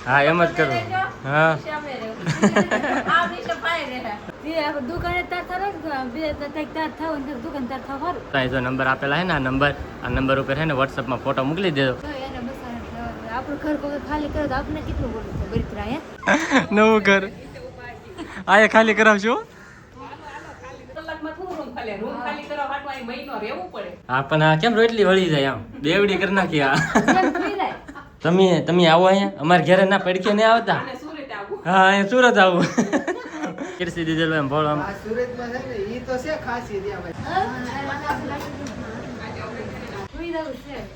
હા એમ જ કરું. હા જો નંબર આપેલા હે ને આ નંબર ઉપર હે ને વોટ્સઅપમાં ફોટો મોકલી દેજો. આપણું ઘર કોઈ ખાલી કરે તો આપણે કેટલું બોલું છે બરિત્રા હે નવું ઘર આ ખાલી કરાવશો. હા પણ આ કેમ રોટલી વળી જાય આમ બેવડી કરી નાખી આ. તમે આવો અહીંયા અમારા ઘરે ના પડખે નહીં આવતા. હા અહીંયા સુરત આવું. કીર્તિ દીધેલો એમ ભોળો આમ. સુરતમાં છે ને ઈ તો છે ખાસી ત્યાં ભાઈ.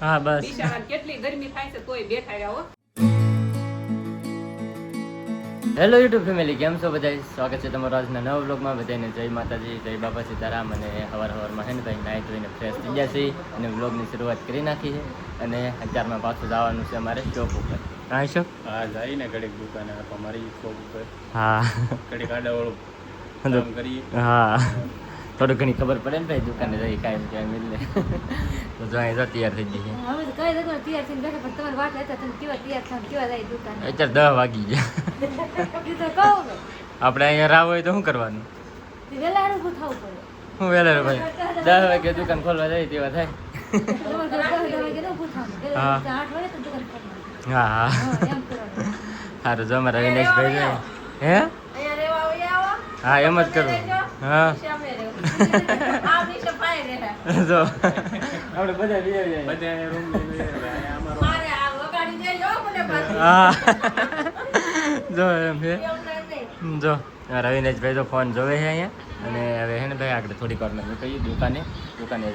હા બસ કેટલી ગરમી થાય છે તોય બેઠા રહ્યા હો. હેલો યુટ્યુબ ફેમિલી, કેમ છો બધા? સ્વાગત છે તમારું આજના નવા વ્લોગમાં. બધાને જય માતાજી, જય બાપા સીતારામ. અને સવારમાં હે ને ભાઈ નાહી ધોઈને ફ્રેશ થઈ ગયા છે અને વ્લોગની શરૂઆત કરી નાખી છે. અને અત્યારમાં પાછું જવાનું છે અમારે શોપ ઉપર. હા શોપ? હા જઈને ઘડીક દુકાને અમારી શોપ ઉપર. હા ઘડીક આડાવાળું કામ કરીએ. હા થોડું ઘણી ખબર પડે ને ભાઈ દુકાને જઈ કાંઈ ક્યાંય મિલે. તો જો અહીં તૈયાર થઈ ગઈ છે. હવે તો કઈ દગો તૈયાર થઈને બેઠા પણ તમારે વાત હતા તમે કેવા તૈયાર થાવ કેવા જાય દુકાન અત્યારે 10 વાગી ગયા. ઈ તો કહું ને આપણે અહીંયા રાહ હોય તો શું કરવાનું? વેલા ઊભું થવું પડે. હું વેલા ભાઈ 10 વાગે દુકાન ખોલવા જાય તેવા થાય. તમારે ઘરે 10 વાગે ન ઊભું થવાનું. હા. 8 વાગે તો દુકાન ખોલવાની. હા હા એમ કરવાનું. સારું જો અમારા વિનેશભાઈ છે. હે અહીંયા રેવા હોય આવો. હા એમ જ કરું. હા સામે રહેવું. આ વિશે પાય રહે. જો આપણે બધા બધા રૂમ મારે આ વગાડી દેજો મને પાછું. હા જો એમ છે. એવું નહીં. જો રવિનેશભાઈ તો ફોન જોવે છે અહીંયા. અને હવે હે ને ભાઈ આગળ થોડીક વારમાં નીકળીએ દુકાને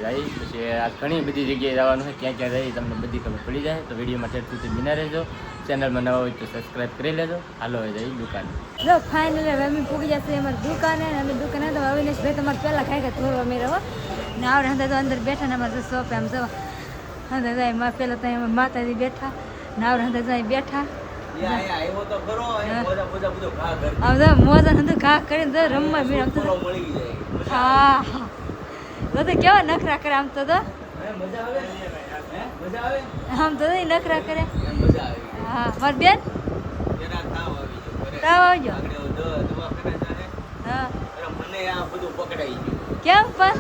જઈ. પછી આ ઘણી બધી જગ્યાએ જવાનું છે, ક્યાં ક્યાં જઈએ તમને બધી ખબર પડી જાય. તો વિડીયોમાં ઠેર સુધી બિના રહેજો. ચેનલમાં નવા હોય તો સબસ્ક્રાઈબ કરી લેજો. હાલો હવે જઈએ દુકાને. જો ફાઇનલી હવે અમે પૂગી જશે અમારી દુકાને. અમે દુકાને તો અવિનેશભાઈ તમારે પહેલાં ખાઈ ગયા થોડું અમે રહો ને આવડે હતા તો અંદર બેઠા ને અમારે શોપ એમ જવા અંદર જાય પહેલાં તો અમે માતાજી બેઠા ને આવડે હતા જાય બેઠા મોજા નથી ઘા કરીને રમવા બી આમ તો હા તો કેવા નખરા કરે આમ તો આમ તો નખરા કરે. હા મારી બેન તાવ આવજો. હા કેમ પણ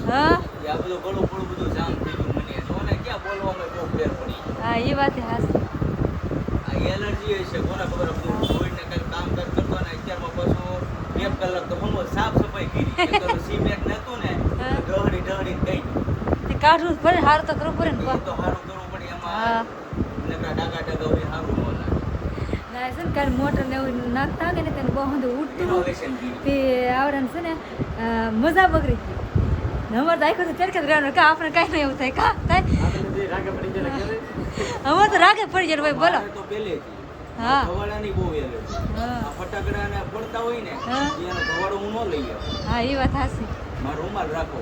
હા હા એ વાત હાસી. એલર્જી હશે કોને ખબર કોઈને કઈ કામ કરતો ને અત્યારમાં પાછું 2 કલાક તો હમો સાફ સફાઈ કરી તો સીમેન્ટ નતું ને ડહડી ગઈ તે કાઢવું જ પડે. હારું તો કરવું પડે ને તો સારું કરવું પડે એમાં હા નકરા ડાકા હોય સારું ન લાગે. ના છે ને કાંઈ મોટર ને એવું નાખતા હોય ને તેને બહુ બધું ઉઠતું ઇનોવેશન તે આવડે છે ને મજા બગડી ગઈ. અમારે તો આખો તો ચરકે રહેવાનું કા આપણે કાંઈ નહીં એવું થાય કા થાય હવે તો રાગે પડી જાય ભાઈ બોલો. તો પહેલેથી હા ધવાડાની બહુ એલર્જી. હા આ ફટાકડાને પડતા હોય ને હા. એનો ધવાડો હું ન લઈ આવું. હા એ વાત હાસી. મારો રૂમાલ રાખો.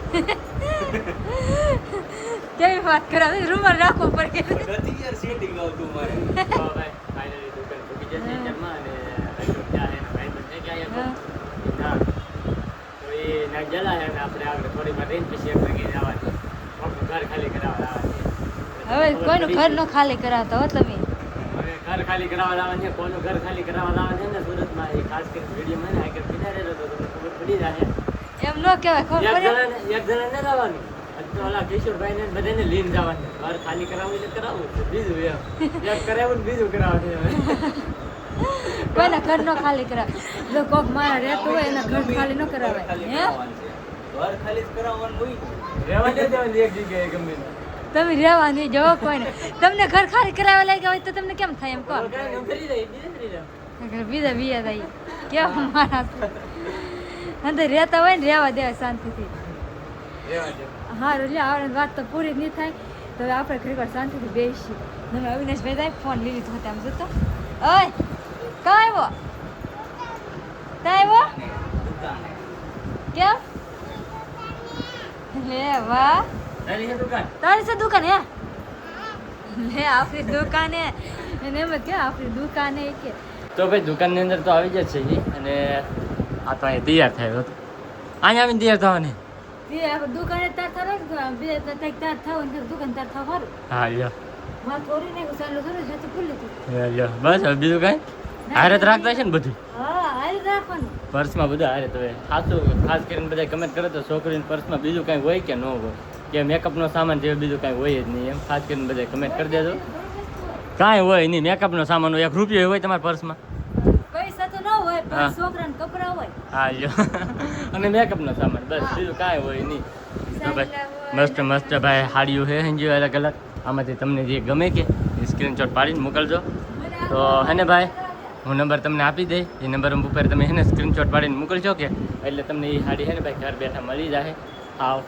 કેવી વાત કરાવે રૂમાલ રાખવો પડે. નથી યાર સેટિંગ આવતું મારે. હવે કોઈનું ઘર ન ખાલી કરાવતા હો તમે. ઘર ખાલી કરાવવા લાવવાનું છે. કોનું ઘર ખાલી કરાવવા લાવવાનું છે ને સુરતમાં એ ખાસ કરીને વિડીયોમાં ને આગળ પીના રહેલો તો તમને ખબર પડી જાય. એમ ન કહેવાય ખબર પડે. એક જણા ને જવાનું તો ઓલા કિશોરભાઈ ને બધાને લઈને જવાનું. ઘર ખાલી કરાવવું એટલે કરાવવું છે. બીજું એમ એક કરાવું ને બીજું કરાવવું છે. કોઈના ઘર ન ખાલી કરાવે. જો કોક મારા રહેતું હોય એના ઘર ખાલી ન કરાવાય. હે ઘર ખાલી જ કરાવવાનું હોય. રહેવા દે દેવાનું એક જગ્યાએ ગમે તે. તમે રહેવા નહીં જો કોઈને તમને ઘર ખાલી કરાવવા લાગ્યા હોય તો તમને કેમ થાય એમ કહો. કાંઈ ફરી જાય બીજે ફરી જાય. બીજા બીજા થાય કેવા માણસ અંદર રહેતા હોય ને રહેવા દેવાય શાંતિથી. રહેવા દે. હા એટલે આવડે વાત તો પૂરી જ નહીં થાય તો હવે આપણે ઘણી વાર શાંતિથી બેસી. તમે અવિનાશભાઈ થાય ફોન લઈ લીધો હતા આમ જોતો. ઓય કાં આવ્યો કેમ લે વાહ તારી છે દુકાન? તારી છે દુકાન હે લે આપણી દુકાને એને એમ જ કે આપણી દુકાને કે તો ભાઈ દુકાનની અંદર તો આવી જાય છે ઈ. અને આ તો અહીંયા તૈયાર થયો હતો. અહીંયા આવીને તૈયાર થવાની. દુકાને તાર થાવ બે તાર થાવ ને દુકાન તાર થાવ સારું. હા લ્યો માં થોડી ને ચાલુ કરો સાચું ખુલ્લું હતું. લ્યો બસ હવે બીજું કાંઈ હારે જ રાખતા છે ને બધું હા હારી રાખવાનું. પર્સમાં બધું હારે તો સાચું ખાસ કરીને બધા કમેન્ટ કરે તો છોકરીની પર્સમાં બીજું કાંઈ હોય કે ન હોય કે મેકઅપનો સામાન જેવું બીજું કાંઈ હોય જ નહીં એમ ખાસ કરીને બધા કમેન્ટ કરી દેજો કાંઈ હોય નહીં મેકઅપનો સામાન હોય 1 રૂપિયો હોય તમારા પર્સમાં પૈસા તો ન હોય હા. પણ છોકરાને કપડા હોય. હા લ્યો અને મેકઅપનો સામાન બસ બીજું કાંઈ હોય નહીં તો ભાઈ મસ્ત મસ્ત ભાઈ સાડીઓ છે સમજો અલગ અલગ આમાંથી તમને જે ગમે કે સ્ક્રીનશોટ પાડીને મોકલજો તો હે ને ભાઈ હું નંબર તમને આપી દઈ એ નંબર ઉપર તમે હે ને સ્ક્રીનશોટ પાડીને મોકલજો કે એટલે તમને એ સાડી છે ને ભાઈ ઘર બેઠા મળી જાય આવ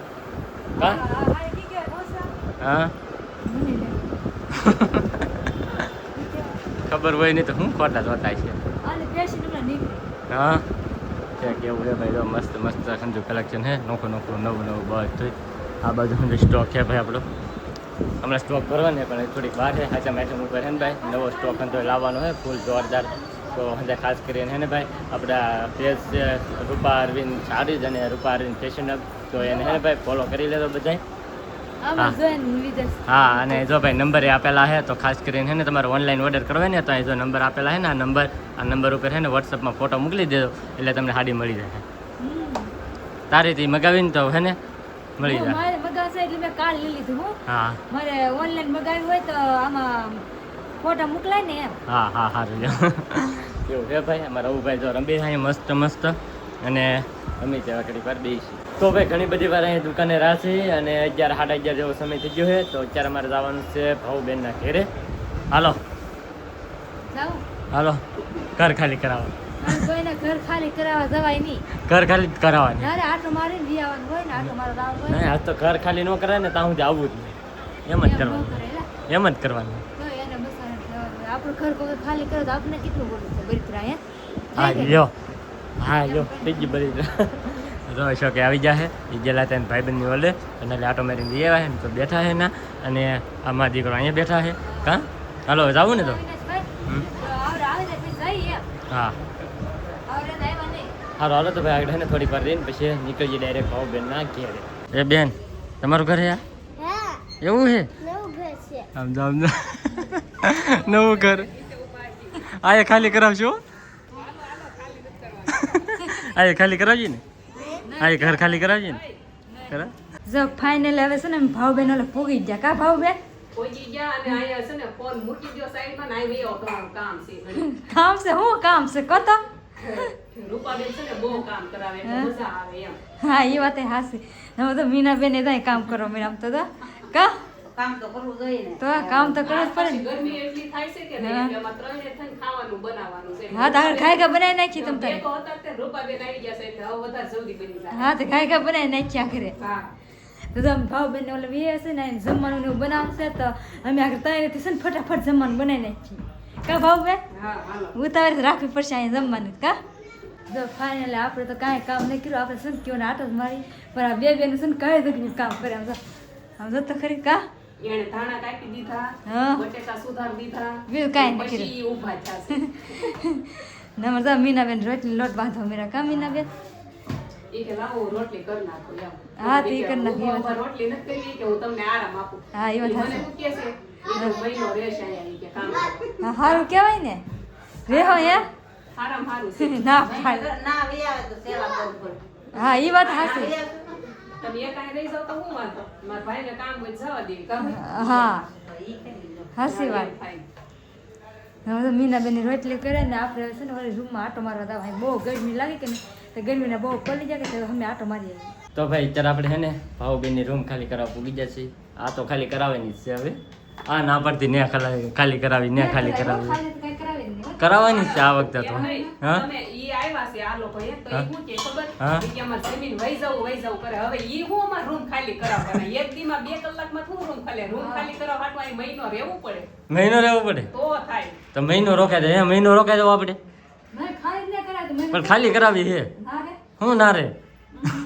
હા હા ખબર હોય નહીં તો હું ખોટા જોતા છે હા છે કેવું છે ભાઈ જો મસ્ત મસ્ત સમજો કલેક્શન છે નોખું નોખું નવું નવું બધું આ બાજુ સમજો સ્ટોક છે ભાઈ આપણો હમણાં સ્ટોક ભરવાનો પણ થોડીક વાર છે હાચા મેચમ ઉપર છે ને ભાઈ નવો સ્ટોક તો લાવવાનો છે ફૂલ જોરદાર તો હજે ખાસ કરીને છે ને ભાઈ આપણા પેજ છે રૂપા અરવિંદ સાડીઝ અને રૂપા અરવિંદ ફેશન હબ તો એને છે ને ભાઈ ફોલો કરી લેજો બધાય હા અને જો ભાઈ નંબર એ આપેલા છે તો ખાસ કરીને છે ને તમારે ઓનલાઈન ઓર્ડર કરવાય ને તો અહીં જો નંબર આપેલા છે ને આ નંબર ઉપર છે ને વોટ્સઅપમાં ફોટો મોકલી દેજો એટલે તમને સાડી મળી જશે તારીથી મગાવીને તો છે ને મળી જાય મારે મગાવશે એટલે મેં કાલ લઈ લીધું હું હા મારે ઓનલાઈન મગાવ્યું હોય તો આમાં ફોટા મોકલાય ને એમ હા હા સારું લ્યો એવું છે ભાઈ અમારા રવુભાઈ જો રમી અહીંયા મસ્ત મસ્ત અને અમે જેવા ઘડી વાર બેસી તો ભાઈ ઘણી બધી વાર અહીંયા દુકાને રાશે અને 11 સાડા 11 જેવો સમય થઈ ગયો છે તો અત્યારે અમારે જવાનું છે ભાઉબેનના ઘેરે હાલો જાઉં હાલો ઘર ખાલી કરાવવા મારે કોઈને ઘર ખાલી કરાવવા જવાય નહીં ઘર ખાલી જ કરાવવાની જ્યારે આટો મારીને લઈ આવવાનું હોય ને આટો મારવા આવવાનું હોય નહીં આજ તો ઘર ખાલી ન કરાય ને ત્યાં સુધી આવવું જ નહીં એમ જ એમ ન કરવાનું કરેલા. એમ જ કરવાનું તો એને બસાને જવાનું. આપણું ઘર કોઈ ખાલી કરે તો આપણે કેટલું બોલવું છે બરીતરા હે હા લ્યો હા લ્યો થઈ ગયું બધી જો છો કે આવી જશે એ ગયેલા ત્યાં ભાઈબંધની ઓલે અને એટલે આટો મારીને લઈ આવ્યા છે ને તો બેઠા છે ના અને આમાં દીકરો અહીંયા બેઠા છે કાં હાલો જવું ને તો અવિનાશભાઈ, હમ. તો આવડે આવે ને પછી જઈએ એમ. હા આવડે તો આવ્યા નહીં. હાલો હાલો તો ભાઈ આગળ છે ને થોડીક વાર રહીને પછી નીકળીએ ડાયરેક્ટ ભાઉબેનના ઘેરે એ બેન તમારું ઘર છે આ એવું છે આમ જો નવું ઘર આ ખાલી કરાવશો આ ખાલી કરાવજી ને આ ઘર ખાલી કરાવજી ને કરા જો ફાઇનલ હવે છે ને ભાવબેન ઓલે પૂગી ગયા કા ભાવબેન પહોંચી ગયા અને અહીંયા છે ને ફોન મૂકી દો સાઈડમાં ને આવી આવો તમારું કામ છે કામ છે હું કામ છે કતો રૂપાબેન છે ને બહુ કામ કરાવે એટલે મજા આવે એમ હા એ વાત હાસી હવે તો મીનાબેન એ ત્યાં કામ કરો મેં આમ તો કા કામ તો કરવું જોઈએ ને તો કામ તો કરવું જ પડે ને. ગરમી એટલી થાય છે કે નહીં એટલે એમાં ત્રણે થઈને ખાવાનું બનાવવાનું છે હા તો ખાઈ ખા બનાવી નાખી તમ બે તારે તો હતા તે રૂપાબેન આવી ગયા છે એટલે હવે વધારે જલ્દી બની જાય હા તો ખાઈ ખા બનાવી નાખ્યા કરે હા તો તમે ભાવબેન ઓલે વે છે ને એને જમવાનું ને એવું બનાવવાનું છે તો અમે આગળ તૈયારીથી છે ને ફટાફટ જમવાનું બનાવી નાખીએ કા ભાવબેન હા હાલો ઉતાવળ રાખવી પડશે અહીંયા જમવાનું કા જો ફાઇનલ આપણે તો કાંઈ કામ નહીં કર્યું આપણે શું કયો આટો જ મારી પણ આ બે બેન છે ને કઈ જગ્યાએ કામ કરે આમ જો તો ખરી કા એને ધાણા કાપી દીધા હા. બટેકા સુધાર દીધા બીજું કાંઈ નહીં કર્યું. પછી ઊભા થયા છે નંબર તો મીનાબેન રોટલી લોટ બાંધો મેરા કા મીનાબેન એ કે લાવો રોટલી કરી નાખો એમ હા, તો ઈ કરી નાખી. હું હવે રોટલી નથી કરવી કે હું તમને આરામ આપું હા, ઈ વાત મને સાચી. શું કહે છે એ તો મહિનો રહેશે અહીંયા ઈ કે કામ કરો. હા સારું કહેવાય ને રેહો હે હારામ હારું છે ના ફાડ હા એ વાત હાસી તમે એક અહીં રહી જાવ તો હું વાંધો મારા ભાઈને કામ હોય તો જવા દેવી કામ હા હાસી વાત થાય. હવે તો મીનાબેનની રોટલી કરે ને આપણે છે ને વળી રૂમમાં આટો મારવા દાવા બહુ ગરમી લાગે કે ને તો ગરમીને બહુ પડી જાય કે તો અમે આટો મારી આવીએ તો ભાઈ અત્યારે આપણે છે ને ભાઉબેનની રૂમ ખાલી કરાવવા પૂગી જશે આ તો ખાલી કરાવવાની જ છે હવે આ ના પડતી ને ખાલી કરાવી ને ખાલી કરાવી ખાલી તો કાંઈ કરાવે જ નહીં. કરાવવાની જ છે આ વખતે તો એમ નહીં. હા તમે ઈ આવ્યા છે આ લોકો તો હા. ઈ શું કે ખબર હા. ઈ કે અમારે જમીન વહી જવું કરે હવે ઈ હું અમાર રૂમ ખાલી કરાવવાના એક દીમાં 2 કલાકમાં શું રૂમ ખાલી કરાવવા હાટવા અહીં મહિનો રહેવું પડે મહિનો રહેવો પડે તો થાય તો મહિનો રોકાય જાય મહિનો રોકાય જવો આપણે નહીં, ખાલી જ ના કરાવે તો મને પણ ખાલી કરાવી છે ના રે. હું ના રે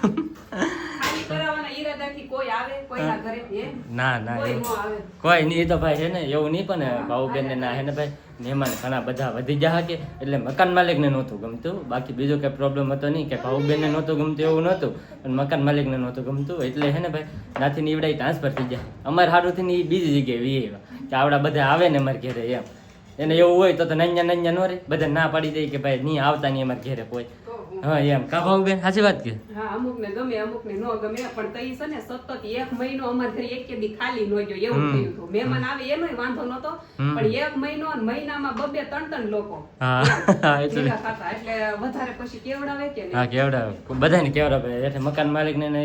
ખાલી કરાવવાના ઈરાદાથી કોઈ આવે કોઈના ઘરે હે ના ના કોઈ એવું નો આવે કોઈ નહીં. એ તો ભાઈ છે ને એવું નહીં, પણ ભાઉબેન ને ના હે ને ભાઈ મહેમાન ઘણા બધા વધી ગયા કે એટલે મકાન માલિકને નહોતું ગમતું. બાકી બીજો કઈ પ્રોબ્લેમ હતો નહીં કે ભાઉબેનને નહોતું ગમતું એવું નહોતું, પણ મકાન માલિકને નહોતું ગમતું. એટલે હે ને ભાઈ નાથી નીવડાઈ ટ્રાન્સફર થઈ ગયા. અમારે સારું થઈને એ બીજી જગ્યાએ વી આવ્યા કે આવડા બધા આવે ને અમારે ઘેરે એમ. એને એવું હોય તો નંજા નો રે, બધા ના પાડી દે કે ભાઈ નહીં આવતા નહીં અમારે ઘેરે કોઈ. તો હું હા એમ કા ભાઉબેન સાચી વાત કે હા અમુક ને ગમે અમુક ને નો ગમે પણ તઈ છે ને સતત 1 મહિનો અમાર ઘરે એક કે દી ખાલી નો ગયો એવું થયું હતું. મહેમાન આવે એનોય વાંધો નતો, પણ 1 મહિનો અને મહિનામાં 2-3 લોકો હા એટલે ભેગા થતા. એટલે વધારે પછી કેવડાવે કે નહીં? હા કેવડાવે, બધાને કેવડાવે. એટલે મકાન માલિકને ને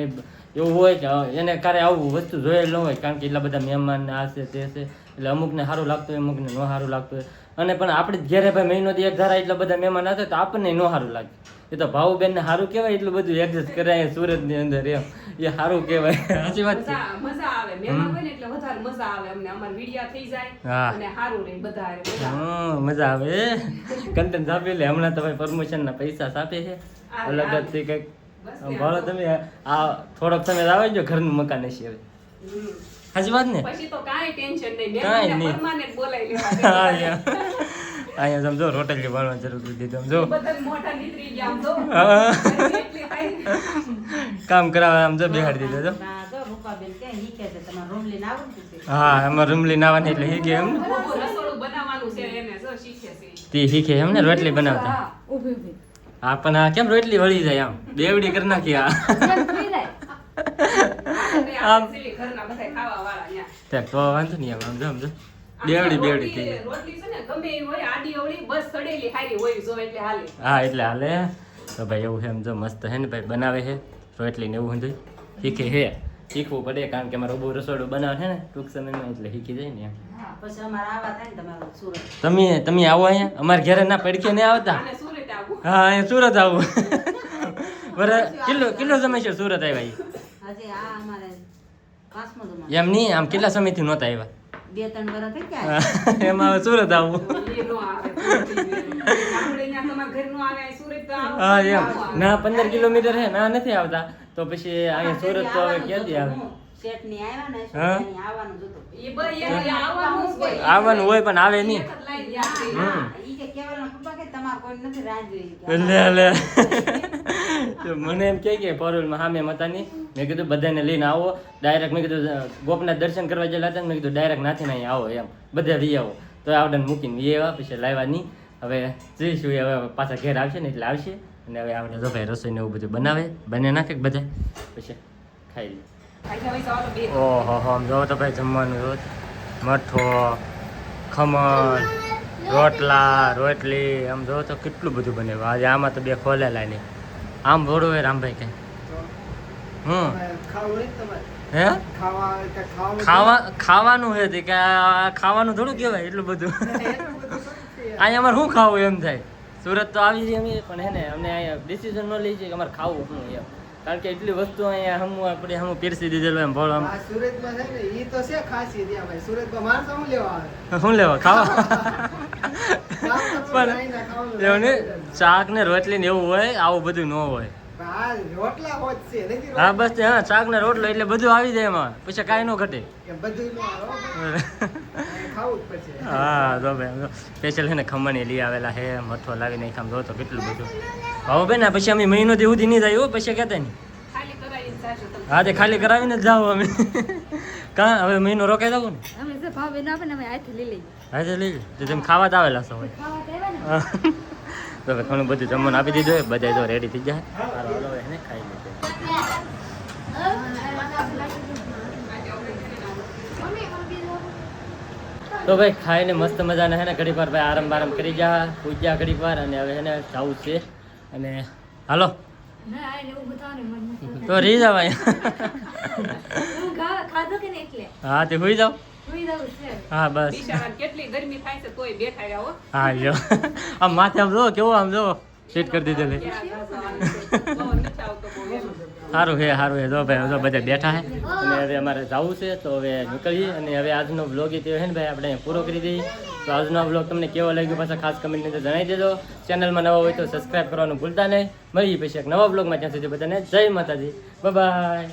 એવું હોય કે એને ક્યારે આવું વસ્તુ જોયેલ ન હોય, કારણ કે એટલા બધા મહેમાન આ છે તે છે. એટલે અમુકને સારું લાગતું હોય, અમુકને ન સારું લાગતું હોય. અને પણ આપણે ઘેરે ભાઈ મહિનોથી એક ધારા એટલા બધા મહેમાન આવતા તો આપણને ન સારું લાગે. એ તો ભાઉબેનને સારું કહેવાય, એટલું બધું એડજસ્ટ કરાય સુરતની અંદર એમ, એ સારું કહેવાય. સાચી વાત છે. મજા આવે મહેમાન હોય ને એટલે વધારે મજા આવે અમને. અમાર વિડિયા થઈ જાય હા. અને સારું રહે બધા મજા આવે. કન્ટેન્ટ આપી લે. હમણાં તો ભાઈ પ્રમોશન ના પૈસા આપે છે અલગ જ થી કઈક. ભાડો તમે આ થોડોક સમય આવે જો ઘરનું મકાન હશે હવે. સાચી વાત ને? પછી તો કાંઈ ટેન્શન નહીં, કાંઈ મહેમાનને નહીં. પરમાનન્ટ બોલાવી હા, લેવા. અહીંયા સમજો રોટલી બનવા શરૂ કરી દીધું સમજો. બધાને મોઢા નીતરી ગયા આમ જો. હા. એટલી થાય. કામ કરાવવા આમ જો બેહાડી દીધો છો. હા એમાં રૂમલી નાવાની એટલે શીખે એમ ને. બહુ રસોડું બનાવવાનું છે એને જો શીખે છે. તે શીખે એમ ને રોટલી બનાવતા. હા. ઊભી ઊભી હા પણ આ કેમ રોટલી વળી જાય આમ બેવડી કરી નાખી આ. જેમ થઈ જાય. અને આપણે સિલી ઘરના બધાય ખાવાવાળા ન્યા. ત્યાં તો વાંધો નહીં આમ સમજો સમજો બેવડી બેવડી થઈ જાય. રોટલી છે ને ગમે એવી હોય આડી અવળી બસ સડેલી હારી હોય જો એટલે હાલે. હા એટલે હાલે. તો ભાઈ એવું છે એમ જો મસ્ત હે ને ભાઈ બનાવે છે રોટલી ને એવું બધું શીખે છે. શીખવું પડે કારણ કે મારે બહુ રસોડું બનાવે છે ને ટૂંક સમયમાં એટલે શીખી જાય ને એમ. તમે આવો અહીંયા અમારે ઘરે ના પડખે નહીં આવતા. આને સુરત આવું. હા અહીંયા સુરત આવું. બરાબર કેટલો સમય છે સુરત આવ્યા ઈ? એમ નહીં આમ કેટલા સમયથી નહોતા આવ્યા? 2-3 વર્ષ થઈ ગયા. એમાં હવે સુરત આવું. એ નો આવે. આપણે અહીંયા તમારા ઘર નો આવે સુરત તો આવો. હા એમ ના 15 કિલોમીટર હે ના નથી આવતા તો પછી અહીંયા સુરત તો હવે ક્યાંથી આવે? શેઠની આવ્યા ને હા. શેઠની આવવાનું જ હતું. એ ભાઈ આવવાનું જ હોય. આવવાનું હોય પણ આવે નહીં. એક જ લાઈન યાદ રહી. હા, ઈ કે કહેવાનું ખબર કે તમારે કોઈ નથી રાહ જોઈ કે એટલે તો મને એમ કે પરોલમાં સામે મતાની મેં કીધું બધાને લઈને આવો ડાયરેક્ટ. મેં કીધું ગોપનાથ દર્શન કરવા ગયેલા હતા ને મેં કીધું ડાયરેક્ટ નાથી અહીં આવો એમ બધા વી આવો તો આવડે મૂકીને વી આવ્યા પછી લાવ્યા નહીં. હવે જઈશું હવે પાછા ઘેર આવશે ને એટલે આવશે અને હવે આપણે તો ભાઈ રસોઈને એવું બધું બનાવે બને નાખે બધા પછી ખાઈ લઈએ. આખા વયસ આવો તો બે. ઓહો હો આમ જોવો તો ભાઈ જમવાનું રોજ મઠો ખમણ રોટલા રોટલી આમ જોવો તો કેટલું બધું બને. આજે આમાં તો બે ખોલેલા નહીં આમ ભોળું હોય રામભાઈ કઈ હે ખાવાનું હે તે કે આ ખાવાનું થોડું કહેવાય એટલું બધું. અહીંયા અમારે શું ખાવું એમ થાય. સુરત તો આવી જઈએ અમે પણ હે ને અમને અહીંયા ડિસિઝન ન લઈ છે કે અમારે ખાવું શું એમ, કારણ કે એટલી વસ્તુ અહીંયા હમું આપણે હમું પીરસી દીધેલું એમ ભોળ આમ સુરતમાં છે ને ઈ તો છે ખાસી ત્યાં ભાઈ સુરતમાં માણસો શું લેવા આવે શું લેવા ખાવા કામ પણ કરવાનું નહીં ને ખાવાનું એવું ને શાક ને રોટલી ને એવું હોય આવું બધું ન હોય. આ રોટલા હોત છે નથી હા બસ તે હા શાક ને રોટલો એટલે બધું આવી જાય એમાં પછી કાંઈ ન ઘટે. કે બધું નો આવે હો. ખાવું જ પડશે હા તો ભાઈ સ્પેશિયલ છે ને ખમણી લઈ આવેલા હે મઠો લાવી નાખી આમ જો તો કેટલું બધું. હવે બેન પછી અમે મહિનોથી સુધી નહીં જાય હો પછી કહેતા નહીં. ખાલી કરાવીને જાજો તમે. હા તે ખાલી કરાવીને જ જાઓ અમે. કાં હવે મહિનો રોકાઈ દઉં ને અમે જે ભાવ બેન આપે ને અમે આથી લઈ લઈએ. હા તો લઈ લો તમે ખાવા જ આવેલા છો હવે. ખાવા તો આવ્યા ને. હા. તો હવે ઘણું બધું જમવાનું આપી દીધું હોય બધા તો રેડી થઈ જાય. હાલો હાલો એને ખાઈ લીધું. તો ભાઈ ખાઈને મસ્ત મજાને હે ને ઘડીક વાર ભાઈ આરામ બારામ કરી જા પૂજા ઘડીક વાર અને હવે એને જવું છે અને હાલો ના આને એવું બતાવો ને મને. તો રહી જાવ હું ખાધો કે ને એટલે હા તે હોઈ જાવ. સુઈ જવું છે. હા બસ બિચારાને કેટલી ગરમી થાય છે તોય બેઠા રહ્યા હો. હા જો આમ માથે આમ જો કેવું આમ જો સેટ કરી દીધેલી. ક્યાં જવાનું છે? બહુ નથી આવતો બહુ એમ. સારું છે જો ભાઈ જો બધા બેઠા છે અને હવે અમારે જવું છે તો હવે નીકળીએ અને હવે આજનો બ્લોગ એ છે ને ભાઈ આપણે અહીંયા પૂરો કરી દઈએ. તો આજનો બ્લોગ તમને કેવો લાગ્યો પાછા ખાસ કમેન્ટની અંદર જણાવી દેજો. ચેનલમાં નવા હોય તો સબસ્ક્રાઈબ કરવાનું ભૂલતા નહીં. મળીએ પછી એક નવા બ્લોગમાં ત્યાં સુધી બધાને જય માતાજી બાય.